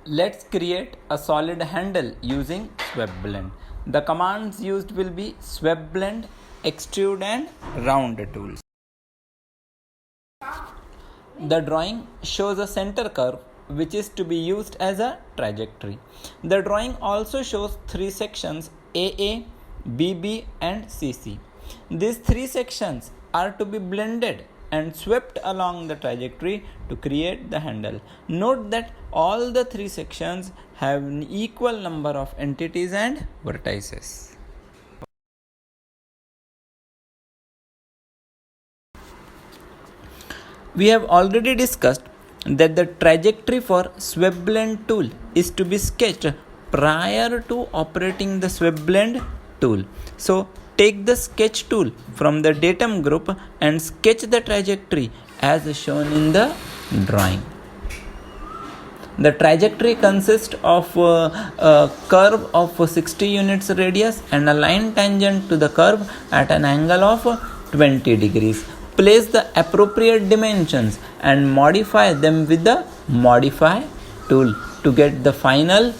Let's create a solid handle using SweepBlend. The commands used will be SweepBlend, Extrude and Round tools. The drawing shows a center curve which is to be used as a trajectory. The drawing also shows three sections AA, BB and CC. These three sections are to be blended and swept along the trajectory to create the handle. Note that all the three sections have an equal number of entities and vertices. We have already discussed that the trajectory for SweepBlend tool is to be sketched prior to operating the SweepBlend tool. So take the sketch tool from the datum group and sketch the trajectory as shown in the drawing. The trajectory consists of a curve of 60 units radius and a line tangent to the curve at an angle of 20 degrees. Place the appropriate dimensions and modify them with the modify tool to get the final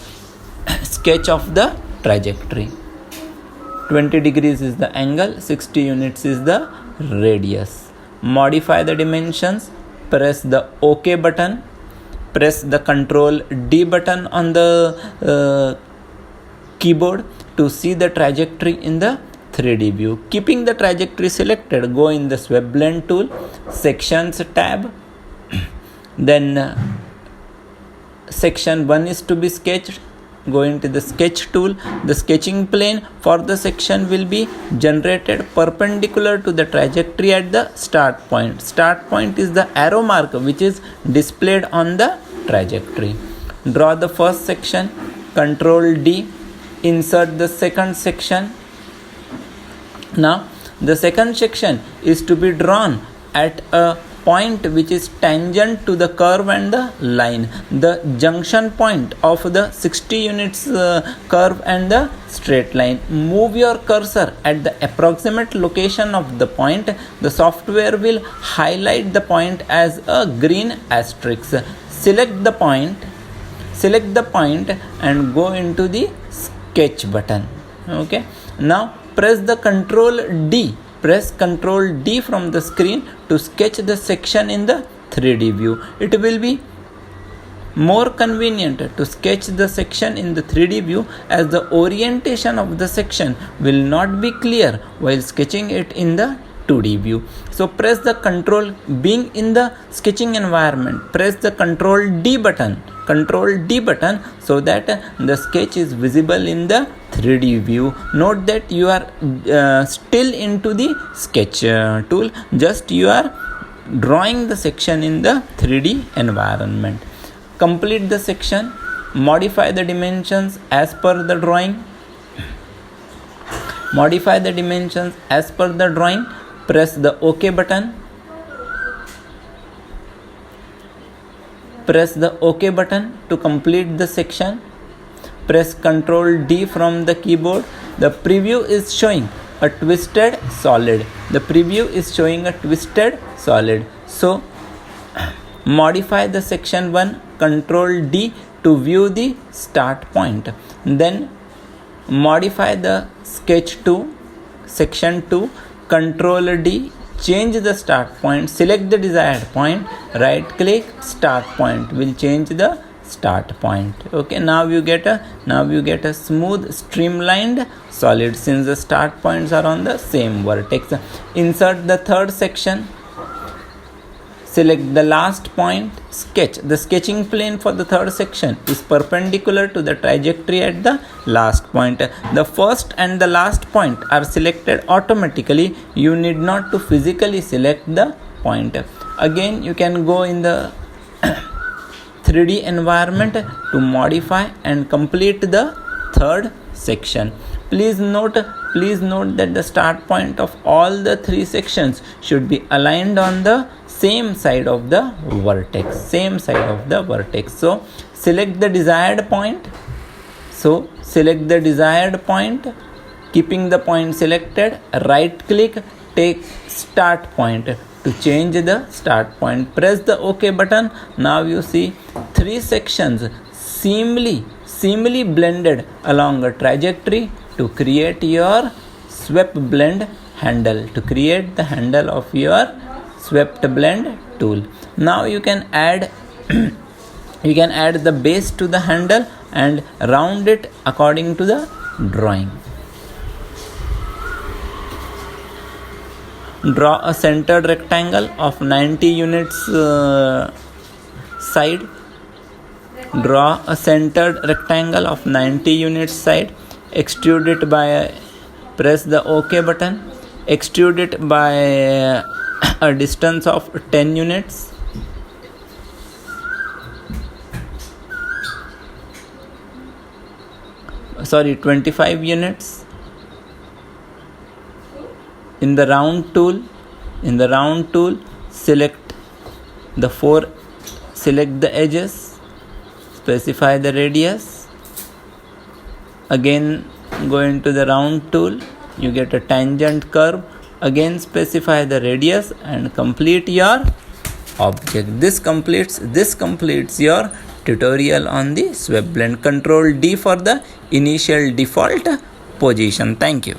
sketch of the trajectory. 20 degrees is the angle, 60 units is the radius. Modify the dimensions, press the OK button, press the Ctrl D button on the keyboard to see the trajectory in the 3D view. Keeping the trajectory selected, go in the SweepBlend tool, sections tab, then section 1 is to be sketched. Go into the sketch tool. The sketching plane for the section will be generated perpendicular to the trajectory at the start point. Start point is the arrow mark which is displayed on the trajectory. Draw the first section, Ctrl D, insert the second section. Now the second section is to be drawn at a point which is tangent to the curve and the line, the junction point of the 60 units curve and the straight line. Move your cursor at the approximate location of the point. The software will highlight the point as a green asterisk. Select the point and go into the sketch button. Okay, now press the Ctrl D from the screen to sketch the section in the 3D view. It will be more convenient to sketch the section in the 3D view as the orientation of the section will not be clear while sketching it in the 2D view. So press the Ctrl, being in the sketching environment, press the Ctrl D button so that the sketch is visible in the 3D view. Note that you are still into the sketch tool, just you are drawing the section in the 3D environment. Complete the section, modify the dimensions as per the drawing. Press the OK button. To complete the section. Press Ctrl D from the keyboard. The preview is showing a twisted solid. So modify the section 1, Ctrl D to view the start point. Then modify the sketch 2, section 2, Ctrl D, change the start point, select the desired point, right click, start point will change the start point. Okay, now you get a smooth streamlined solid since the start points are on the same vertex. Insert the third section, select the last point, sketch. The sketching plane for the third section is perpendicular to the trajectory at the last point. The first and the last point are selected automatically. You need not to physically select the point. Again, you can go in the 3D environment to modify and complete the third section. Please note that the start point of all the three sections should be aligned on the same side of the vertex. So select the desired point. Keeping the point selected, right click, take start point to change the start point. Press the OK button. Now you see three sections seamlessly blended along a trajectory to create your swept blend handle, to create the handle of your swept blend tool. Now you can add you can add the base to the handle and round it according to the drawing. Draw a centered rectangle of 90 units side. Draw a centered rectangle of 90 units side. Extrude it by press the OK button. Extrude it by a distance of 10 units. Sorry, 25 units. In the round tool, select the edges, specify the radius. Again, go into the round tool, you get a tangent curve. Again, specify the radius and complete your object. This completes your tutorial on the swept blend. Control D for the initial default position. Thank you.